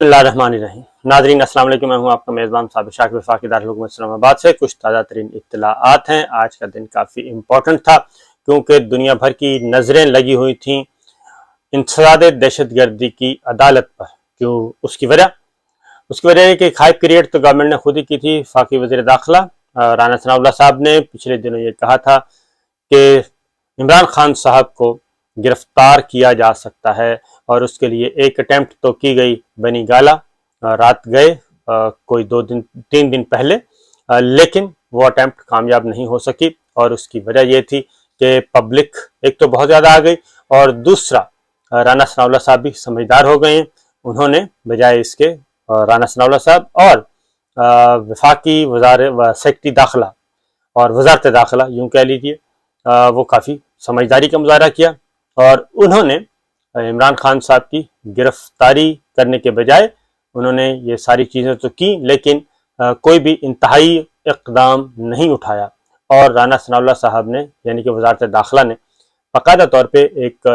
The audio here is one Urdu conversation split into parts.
بسم اللہ الرحمن الرحیم۔ ناظرین السلام علیکم، میں ہوں آپ کا میزبان صابر شاکر وفاقی دارالحکومت اسلام آباد سے۔ کچھ تازہ ترین اطلاعات ہیں۔ آج کا دن کافی امپورٹنٹ تھا کیونکہ دنیا بھر کی نظریں لگی ہوئی تھیں انسداد دہشت گردی کی عدالت پر۔ کیوں؟ اس کی وجہ ہے کہ ایک ہائپ کریٹ تو گورنمنٹ نے خود ہی کی تھی۔ وفاقی وزیر داخلہ رانا ثناء اللہ صاحب نے پچھلے دنوں یہ کہا تھا کہ عمران خان صاحب کو گرفتار کیا جا سکتا ہے، اور اس کے لیے ایک اٹیمپٹ تو کی گئی بنی گالا، رات گئے کوئی 2-3 دن پہلے، لیکن وہ اٹیمپٹ کامیاب نہیں ہو سکی، اور اس کی وجہ یہ تھی کہ پبلک ایک تو بہت زیادہ آ گئی، اور دوسرا رانا ثناء اللہ صاحب بھی سمجھدار ہو گئے ہیں۔ انہوں نے بجائے اس کے رانا ثناء اللہ صاحب اور وفاقی سیکرٹری داخلہ اور وزارت داخلہ یوں کہہ لیجیے، وہ کافی سمجھداری کا مظاہرہ کیا، اور انہوں نے عمران خان صاحب کی گرفتاری کرنے کے بجائے انہوں نے یہ ساری چیزیں تو کی، لیکن کوئی بھی انتہائی اقدام نہیں اٹھایا، اور رانا ثناء اللہ صاحب نے یعنی کہ وزارت داخلہ نے باقاعدہ طور پہ ایک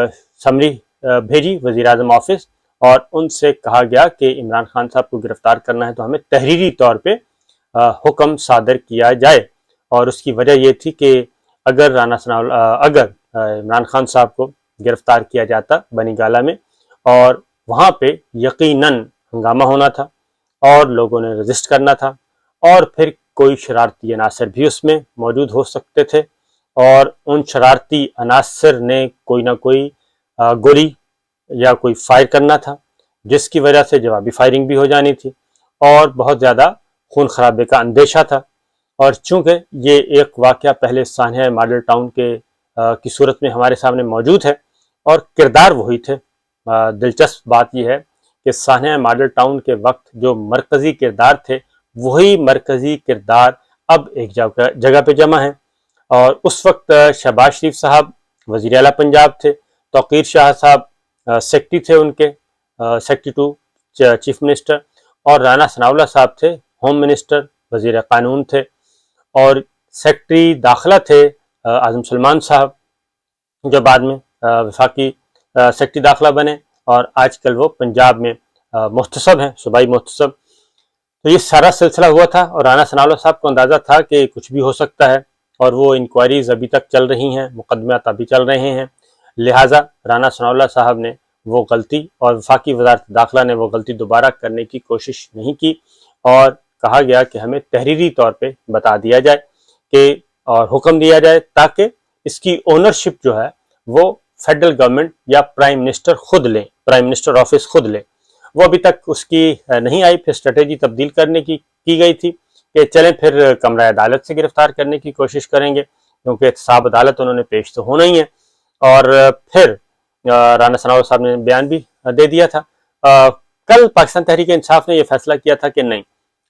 سمری بھیجی وزیر اعظم آفس، اور ان سے کہا گیا کہ عمران خان صاحب کو گرفتار کرنا ہے تو ہمیں تحریری طور پہ حکم صادر کیا جائے۔ اور اس کی وجہ یہ تھی کہ اگر عمران خان صاحب کو گرفتار کیا جاتا بنی گالا میں، اور وہاں پہ یقیناً ہنگامہ ہونا تھا، اور لوگوں نے رجسٹ کرنا تھا، اور پھر کوئی شرارتی عناصر بھی اس میں موجود ہو سکتے تھے، اور ان شرارتی عناصر نے کوئی نہ کوئی گولی یا کوئی فائر کرنا تھا، جس کی وجہ سے جوابی فائرنگ بھی ہو جانی تھی، اور بہت زیادہ خون خرابے کا اندیشہ تھا۔ اور چونکہ یہ ایک واقعہ پہلے سانحہ ماڈل ٹاؤن کی صورت میں ہمارے سامنے موجود ہے، اور کردار وہی تھے۔ دلچسپ بات یہ ہے کہ سانحہ ماڈل ٹاؤن کے وقت جو مرکزی کردار تھے، وہی مرکزی کردار اب ایک جگہ پہ جمع ہیں، اور اس وقت شہباز شریف صاحب وزیر اعلیٰ پنجاب تھے، توقیر شاہ صاحب سیکرٹری تھے ان کے، سیکرٹری ٹو چیف منسٹر، اور رانا ثناء اللہ صاحب تھے ہوم منسٹر، وزیر قانون تھے، اور سیکرٹری داخلہ تھے اعظم سلمان صاحب، جو بعد میں وفاقی سیکرٹری داخلہ بنے، اور آج کل وہ پنجاب میں محتسب ہیں، صوبائی محتسب۔ تو یہ سارا سلسلہ ہوا تھا، اور رانا ثناء اللہ صاحب کو اندازہ تھا کہ کچھ بھی ہو سکتا ہے، اور وہ انکوائریز ابھی تک چل رہی ہیں، مقدمات ابھی چل رہے ہیں، لہٰذا رانا ثناء اللہ صاحب نے وہ غلطی، اور وفاقی وزارت داخلہ نے وہ غلطی دوبارہ کرنے کی کوشش نہیں کی، اور کہا گیا کہ ہمیں تحریری طور پہ بتا دیا جائے کہ اور حکم دیا جائے تاکہ اس کی اونرشپ جو ہے وہ فیڈرل گورنمنٹ یا پرائم منسٹر خود لیں، پرائم منسٹر آفس خود لیں۔ وہ ابھی تک اس کی نہیں آئی، پھر اسٹریٹجی تبدیل کرنے کی گئی تھی کہ چلیں پھر کمرہ عدالت سے گرفتار کرنے کی کوشش کریں گے، کیونکہ احتساب عدالت انہوں نے پیش تو ہونا ہی ہے۔ اور پھر رانا ثناء اللہ صاحب نے بیان بھی دے دیا تھا۔ کل پاکستان تحریک انصاف نے یہ فیصلہ کیا تھا کہ نہیں،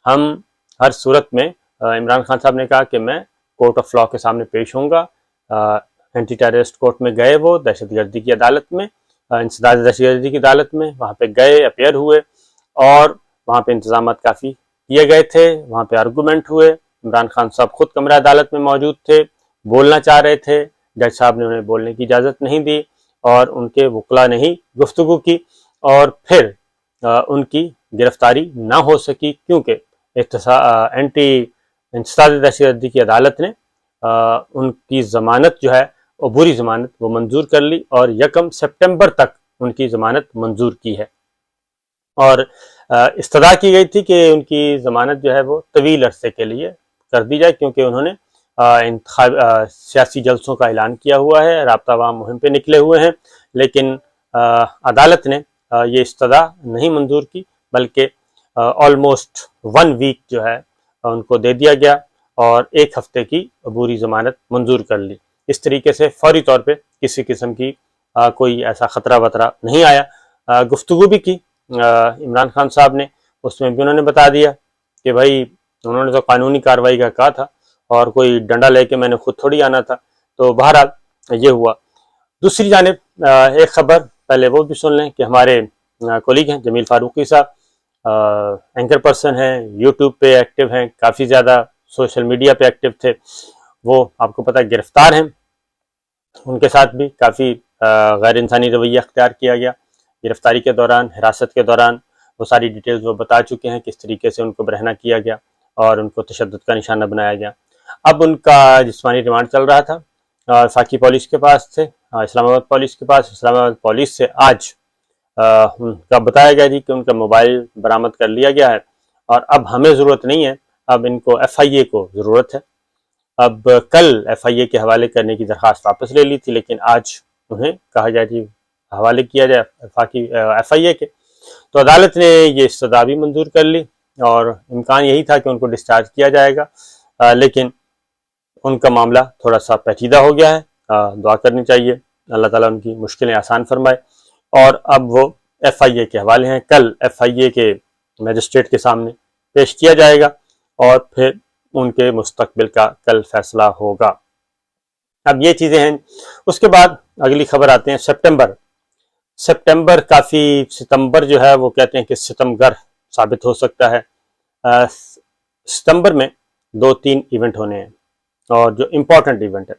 ہم ہر صورت میں، عمران خان صاحب نے کہا کہ میں کورٹ آف لاء کے سامنے پیش ہوں گا، اینٹی ٹیررسٹ کورٹ میں گئے، وہ دہشت گردی کی عدالت میں، انسداد دہشت گردی کی عدالت میں وہاں پہ گئے، اپیئر ہوئے، اور وہاں پہ انتظامات کافی کیے گئے تھے، وہاں پہ آرگومنٹ ہوئے۔ عمران خان صاحب خود کمرہ عدالت میں موجود تھے، بولنا چاہ رہے تھے، جج صاحب نے انہیں بولنے کی اجازت نہیں دی، اور ان کے وکلاء نے ہی گفتگو کی، اور پھر ان کی گرفتاری نہ ہو سکی، کیونکہ انسداد دہشت گردی کی عدالت نے ان کی ضمانت جو ہے عبوری ضمانت وہ منظور کر لی، اور 1 سپٹمبر تک ان کی ضمانت منظور کی ہے، اور استدعا کی گئی تھی کہ ان کی ضمانت جو ہے وہ طویل عرصے کے لیے کر دی جائے، کیونکہ انہوں نے سیاسی جلسوں کا اعلان کیا ہوا ہے، رابطہ عوام مہم پہ نکلے ہوئے ہیں، لیکن عدالت نے یہ استدعا نہیں منظور کی، بلکہ آلموسٹ 1 ویک جو ہے ان کو دے دیا گیا، اور 1 ہفتے کی عبوری ضمانت منظور کر لی۔ اس طریقے سے فوری طور پہ کسی قسم کی کوئی ایسا خطرہ وطرہ نہیں آیا۔ گفتگو بھی کی عمران خان صاحب نے، اس میں بھی انہوں نے بتا دیا کہ بھائی انہوں نے تو قانونی کارروائی کا کہا تھا، اور کوئی ڈنڈا لے کے میں نے خود تھوڑی آنا تھا۔ تو بہرحال یہ ہوا۔ دوسری جانب ایک خبر پہلے وہ بھی سن لیں کہ ہمارے کولیگ ہیں جمیل فاروقی صاحب، اینکر پرسن ہیں، یوٹیوب پہ ایکٹیو ہیں، کافی زیادہ سوشل میڈیا پہ ایکٹیو تھے، وہ آپ کو پتہ گرفتار ہیں۔ ان کے ساتھ بھی کافی غیر انسانی رویہ اختیار کیا گیا گرفتاری کے دوران، حراست کے دوران۔ وہ ساری ڈیٹیلز وہ بتا چکے ہیں، کس طریقے سے ان کو برہنہ کیا گیا اور ان کو تشدد کا نشانہ بنایا گیا۔ اب ان کا جسمانی ریمانڈ چل رہا تھا، وفاقی پولیس کے پاس تھے، اسلام آباد پولیس کے پاس۔ اسلام آباد پولیس سے آج ان کا بتایا گیا جی کہ ان کا موبائل برآمد کر لیا گیا ہے، اور اب ہمیں ضرورت نہیں ہے، اب ان کو ایف آئی اے کو ضرورت ہے۔ اب کل ایف آئی اے کے حوالے کرنے کی درخواست واپس لے لی تھی، لیکن آج انہیں کہا جائے جی حوالے کیا جائے ایف آئی اے کے، تو عدالت نے یہ استدعا بھی منظور کر لی، اور امکان یہی تھا کہ ان کو ڈسچارج کیا جائے گا، لیکن ان کا معاملہ تھوڑا سا پیچیدہ ہو گیا ہے۔ دعا کرنی چاہیے اللہ تعالیٰ ان کی مشکلیں آسان فرمائے، اور اب وہ ایف آئی اے کے حوالے ہیں۔ کل ایف آئی اے کے میجسٹریٹ کے سامنے پیش کیا جائے گا، اور پھر ان کے مستقبل کا کل فیصلہ ہوگا۔ اب یہ چیزیں ہیں۔ اس کے بعد اگلی خبر آتے ہیں سپٹمبر کافی، ستمبر جو ہے وہ کہتے ہیں کہ ستمگر ثابت ہو سکتا ہے۔ ستمبر میں 2-3 ایونٹ ہونے ہیں، اور جو امپورٹنٹ ایونٹ ہے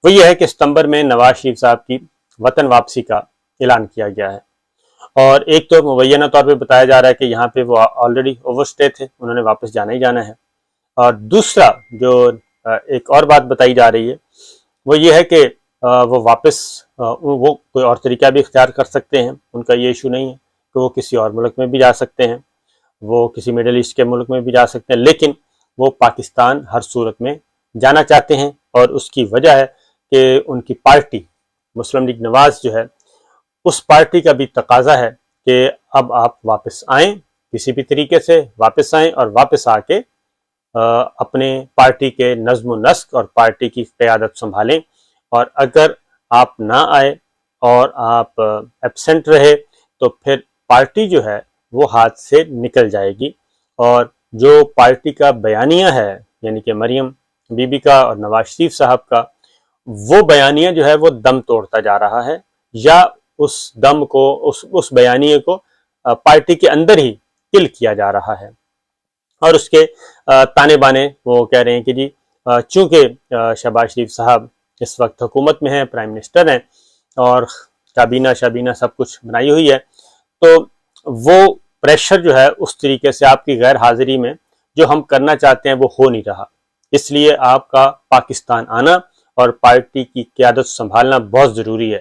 وہ یہ ہے کہ ستمبر میں نواز شریف صاحب کی وطن واپسی کا اعلان کیا گیا ہے، اور ایک تو مبینہ طور پہ بتایا جا رہا ہے کہ یہاں پہ وہ آلریڈی اوور اسٹے تھے، انہوں نے واپس جانا ہی جانا ہے، اور دوسرا جو ایک اور بات بتائی جا رہی ہے وہ یہ ہے کہ وہ واپس وہ کوئی اور طریقہ بھی اختیار کر سکتے ہیں، ان کا یہ ایشو نہیں ہے کہ وہ کسی اور ملک میں بھی جا سکتے ہیں، وہ کسی مڈل ایسٹ کے ملک میں بھی جا سکتے ہیں، لیکن وہ پاکستان ہر صورت میں جانا چاہتے ہیں، اور اس کی وجہ ہے کہ ان کی پارٹی مسلم لیگ نواز جو ہے، اس پارٹی کا بھی تقاضا ہے کہ اب آپ واپس آئیں، کسی بھی طریقے سے واپس آئیں، اور واپس آ کے اپنے پارٹی کے نظم و نسق اور پارٹی کی قیادت سنبھالیں، اور اگر آپ نہ آئے اور آپ ایبسنٹ رہے تو پھر پارٹی جو ہے وہ ہاتھ سے نکل جائے گی، اور جو پارٹی کا بیانیہ ہے، یعنی کہ مریم بی بی کا اور نواز شریف صاحب کا، وہ بیانیہ جو ہے وہ دم توڑتا جا رہا ہے، یا اس دم کو اس بیانیے کو پارٹی کے اندر ہی کل کیا جا رہا ہے۔ اور اس کے تانے بانے وہ کہہ رہے ہیں کہ جی چونکہ شہباز شریف صاحب اس وقت حکومت میں ہیں، پرائم منسٹر ہیں، اور کابینہ سب کچھ بنائی ہوئی ہے، تو وہ پریشر جو ہے اس طریقے سے آپ کی غیر حاضری میں جو ہم کرنا چاہتے ہیں وہ ہو نہیں رہا، اس لیے آپ کا پاکستان آنا اور پارٹی کی قیادت سنبھالنا بہت ضروری ہے۔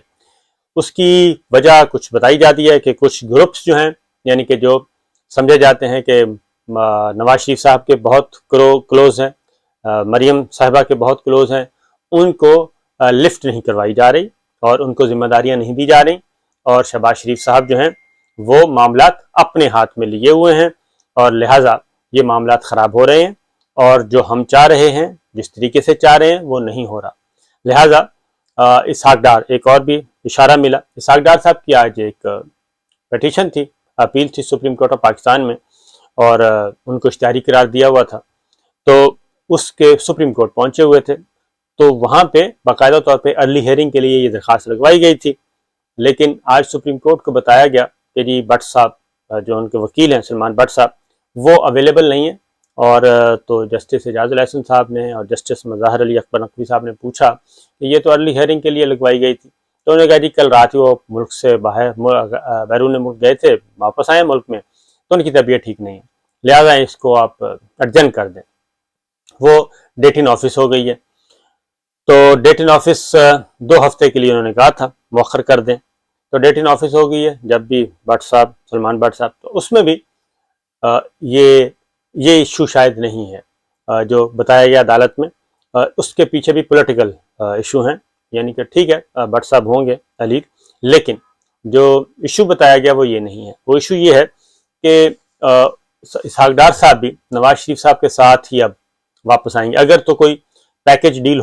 اس کی وجہ کچھ بتائی جاتی ہے کہ کچھ گروپس جو ہیں، یعنی کہ جو سمجھے جاتے ہیں کہ نواز شریف صاحب کے بہت کلوز ہیں، مریم صاحبہ کے بہت کلوز ہیں، ان کو لفٹ نہیں کروائی جا رہی، اور ان کو ذمہ داریاں نہیں دی جا رہی، اور شہباز شریف صاحب جو ہیں وہ معاملات اپنے ہاتھ میں لیے ہوئے ہیں، اور لہٰذا یہ معاملات خراب ہو رہے ہیں، اور جو ہم چاہ رہے ہیں، جس طریقے سے چاہ رہے ہیں وہ نہیں ہو رہا۔ لہٰذا اسحاق ڈار، ایک اور بھی اشارہ ملا، اسحاق ڈار صاحب کی آج ایک پیٹیشن تھی، اپیل تھی سپریم کورٹ آف پاکستان میں، اور ان کو اشتہاری قرار دیا ہوا تھا، تو اس کے سپریم کورٹ پہنچے ہوئے تھے، تو وہاں پہ باقاعدہ طور پہ ارلی ہیئرنگ کے لیے یہ درخواست لگوائی گئی تھی، لیکن آج سپریم کورٹ کو بتایا گیا کہ جی بٹ صاحب جو ان کے وکیل ہیں سلمان بٹ صاحب وہ اویلیبل نہیں ہیں، اور تو جسٹس اعجاز الحسن صاحب نے اور جسٹس مظاہر علی اکبر نقوی صاحب نے پوچھا کہ یہ تو ارلی ہیئرنگ کے لیے لگوائی گئی تھی، تو انہوں نے کہا جی کل رات ہی وہ ملک سے باہر بیرون ملک گئے تھے، واپس آئے ملک میں، تو ان کی طبیعت ٹھیک نہیں ہے، لہٰذا اس کو آپ ارجنٹ کر دیں۔ وہ ڈیٹ ان آفس ہو گئی ہے، تو ڈیٹ ان آفس 2 ہفتے کے لیے انہوں نے کہا تھا مؤخر کر دیں، تو ڈیٹ ان آفس ہو گئی ہے جب بھی بٹ صاحب سلمان بٹ صاحب، تو اس میں بھی یہ ایشو شاید نہیں ہے جو بتایا گیا عدالت میں، اس کے پیچھے بھی پولیٹیکل ایشو ہیں، یعنی کہ ٹھیک ہے بٹ صاحب ہوں گے علی، لیکن جو ایشو بتایا گیا وہ یہ نہیں ہے، وہ ایشو یہ ہے کہ اسحاق ڈار صاحب بھی نواز شریف صاحب کے ساتھ ہی اب واپس آئیں گے، اگر تو کوئی پیکج ڈیل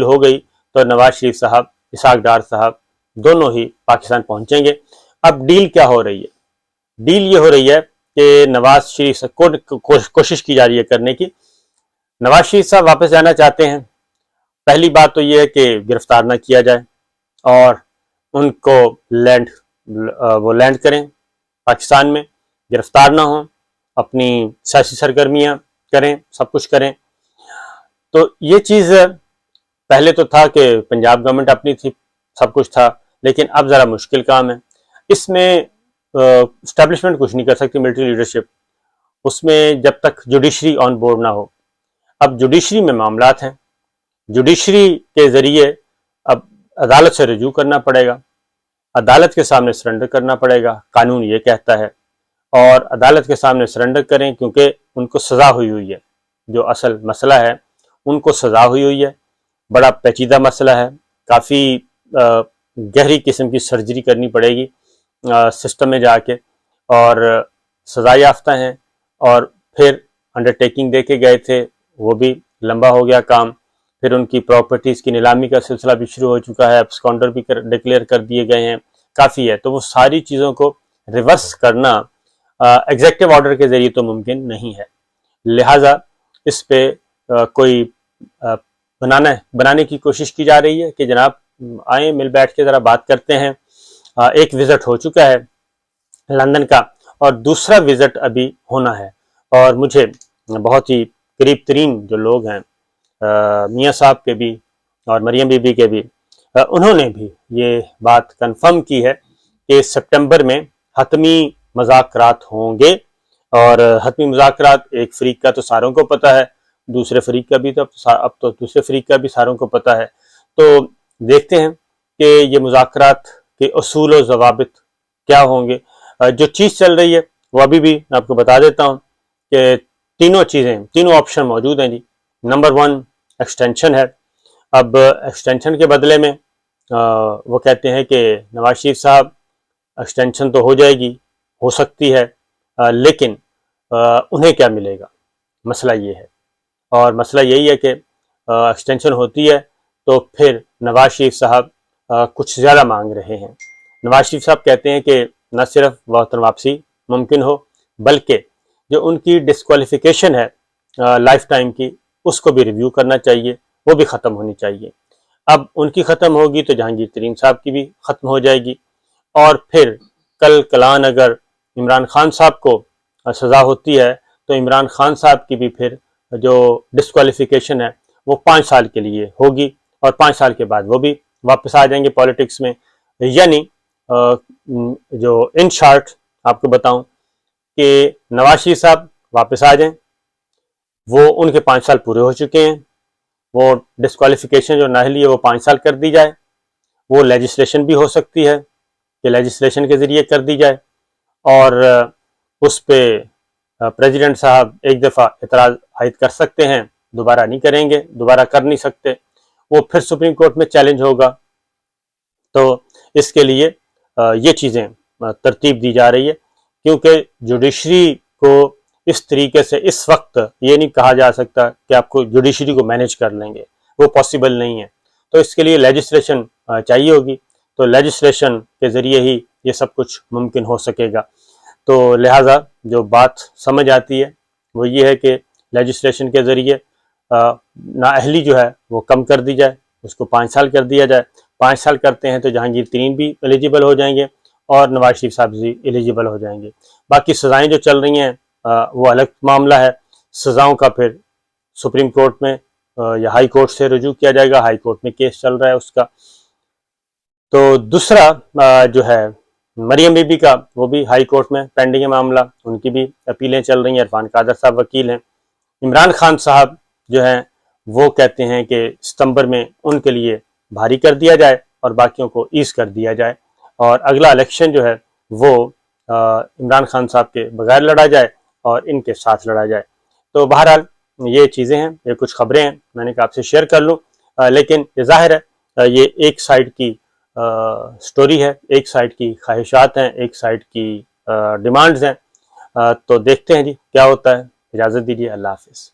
ہو گئی تو نواز شریف صاحب، اسحاق ڈار صاحب دونوں ہی پاکستان پہنچیں گے۔ اب ڈیل کیا ہو رہی ہے؟ ڈیل یہ ہو رہی ہے کہ نواز شریف صاحب کوشش کی جا رہی ہے کرنے کی، نواز شریف صاحب واپس جانا چاہتے ہیں، پہلی بات تو یہ ہے کہ گرفتار نہ کیا جائے، اور ان کو لینڈ کریں پاکستان میں، گرفتار نہ ہوں، اپنی سیاسی سرگرمیاں کریں، سب کچھ کریں۔ تو یہ چیز پہلے تو تھا کہ پنجاب گورنمنٹ اپنی تھی، سب کچھ تھا، لیکن اب ذرا مشکل کام ہے، اس میں اسٹیبلشمنٹ کچھ نہیں کر سکتی، ملٹری لیڈرشپ، اس میں جب تک جوڈیشری آن بورڈ نہ ہو۔ اب جوڈیشری میں معاملات ہیں، جوڈیشری کے ذریعے اب عدالت سے رجوع کرنا پڑے گا، عدالت کے سامنے سرنڈر کرنا پڑے گا، قانون یہ کہتا ہے، اور عدالت کے سامنے سرنڈر کریں کیونکہ ان کو سزا ہوئی ہے، جو اصل مسئلہ ہے ان کو سزا ہوئی ہے، بڑا پیچیدہ مسئلہ ہے، کافی گہری قسم کی سرجری کرنی پڑے گی سسٹم میں جا کے، اور سزا یافتہ ہیں، اور پھر انڈرٹیکنگ دے کے گئے تھے، وہ بھی لمبا ہو گیا کام، پھر ان کی پراپرٹیز کی نیلامی کا سلسلہ بھی شروع ہو چکا ہے، ابسکانڈر بھی ڈکلیئر کر دیے گئے ہیں، کافی ہے، تو وہ ساری چیزوں کو ریورس کرنا ایگزیکٹو آرڈر کے ذریعے تو ممکن نہیں ہے، لہٰذا اس پہ کوئی بنانے کی کوشش کی جا رہی ہے کہ جناب آئیں مل بیٹھ کے ذرا بات کرتے ہیں۔ ایک وزٹ ہو چکا ہے لندن کا، اور دوسرا وزٹ ابھی ہونا ہے، اور مجھے بہت ہی قریب ترین جو لوگ ہیں میاں صاحب کے بھی اور مریم بی بی کے بھی، انہوں نے بھی یہ بات کنفرم کی ہے کہ سپٹمبر میں حتمی مذاکرات ہوں گے، اور حتمی مذاکرات ایک فریق کا تو ساروں کو پتہ ہے، دوسرے فریق کا بھی اب تو دوسرے فریق کا بھی ساروں کو پتہ ہے، تو دیکھتے ہیں کہ یہ مذاکرات کے اصول و ضوابط کیا ہوں گے۔ جو چیز چل رہی ہے وہ ابھی بھی میں آپ کو بتا دیتا ہوں کہ تینوں آپشن موجود ہیں جی۔ نمبر 1 ایکسٹینشن ہے، اب ایکسٹینشن کے بدلے میں وہ کہتے ہیں کہ نواز شریف صاحب ایکسٹینشن تو ہو جائے گی، ہو سکتی ہے، لیکن انہیں کیا ملے گا، مسئلہ یہ ہے، اور مسئلہ یہی ہے کہ ایکسٹینشن ہوتی ہے تو پھر نواز شریف صاحب کچھ زیادہ مانگ رہے ہیں۔ نواز شریف صاحب کہتے ہیں کہ نہ صرف وطن واپسی ممکن ہو، بلکہ جو ان کی ڈسکوالیفیکیشن ہے لائف ٹائم کی، اس کو بھی ریویو کرنا چاہیے، وہ بھی ختم ہونی چاہیے۔ اب ان کی ختم ہوگی تو جہانگیر ترین صاحب کی بھی ختم ہو جائے گی، اور پھر کل کلان اگر عمران خان صاحب کو سزا ہوتی ہے تو عمران خان صاحب کی بھی پھر جو ڈسکوالیفیکیشن ہے وہ 5 سال کے لیے ہوگی، اور 5 سال کے بعد وہ بھی واپس آ جائیں گے پالیٹکس میں۔ یعنی جو ان شارٹ آپ کو بتاؤں کہ نواز شریف صاحب واپس آ جائیں، وہ ان کے 5 سال پورے ہو چکے ہیں، وہ ڈسکوالیفیکیشن جو نااہلی ہے وہ 5 سال کر دی جائے، وہ لیجسلیشن بھی ہو سکتی ہے کہ لیجسلیشن کے ذریعے کر دی جائے، اور اس پہ پریزیڈنٹ صاحب ایک دفعہ اعتراض عائد کر سکتے ہیں، دوبارہ نہیں کریں گے، دوبارہ کر نہیں سکتے، وہ پھر سپریم کورٹ میں چیلنج ہوگا۔ تو اس کے لیے یہ چیزیں ترتیب دی جا رہی ہے، کیونکہ جوڈیشری کو اس طریقے سے اس وقت یہ نہیں کہا جا سکتا کہ آپ کو جوڈیشری کو مینیج کر لیں گے، وہ پاسبل نہیں ہے، تو اس کے لیے لیجسلیشن چاہیے ہوگی، تو لیجسلیشن کے ذریعے ہی یہ سب کچھ ممکن ہو سکے گا۔ تو لہٰذا جو بات سمجھ آتی ہے وہ یہ ہے کہ لیجسلیشن کے ذریعے نااہلی جو ہے وہ کم کر دی جائے، اس کو 5 سال کر دیا جائے، 5 سال کرتے ہیں تو جہانگیر ترین بھی ایلیجیبل ہو جائیں گے اور نواز شریف صاحب بھی ایلیجیبل ہو جائیں گے۔ باقی سزائیں جو چل رہی ہیں وہ الگ معاملہ ہے، سزاؤں کا پھر سپریم کورٹ میں یا ہائی کورٹ سے رجوع کیا جائے گا، ہائی کورٹ میں کیس چل رہا ہے اس کا۔ تو دوسرا جو ہے مریم بی بی کا، وہ بھی ہائی کورٹ میں پینڈنگ ہے معاملہ، ان کی بھی اپیلیں چل رہی ہیں، عرفان قادر صاحب وکیل ہیں۔ عمران خان صاحب جو ہیں وہ کہتے ہیں کہ ستمبر میں ان کے لیے بھاری کر دیا جائے اور باقیوں کو ایز کر دیا جائے، اور اگلا الیکشن جو ہے وہ عمران خان صاحب کے بغیر لڑا جائے اور ان کے ساتھ لڑا جائے۔ تو بہرحال یہ چیزیں ہیں، یہ کچھ خبریں ہیں، میں نے کہا آپ سے شیئر کر لوں، لیکن یہ ظاہر ہے یہ ایک سائیڈ کی سٹوری ہے، ایک سائیڈ کی خواہشات ہیں، ایک سائیڈ کی ڈیمانڈز ہیں، تو دیکھتے ہیں جی کیا ہوتا ہے۔ اجازت دیجیے، اللہ حافظ۔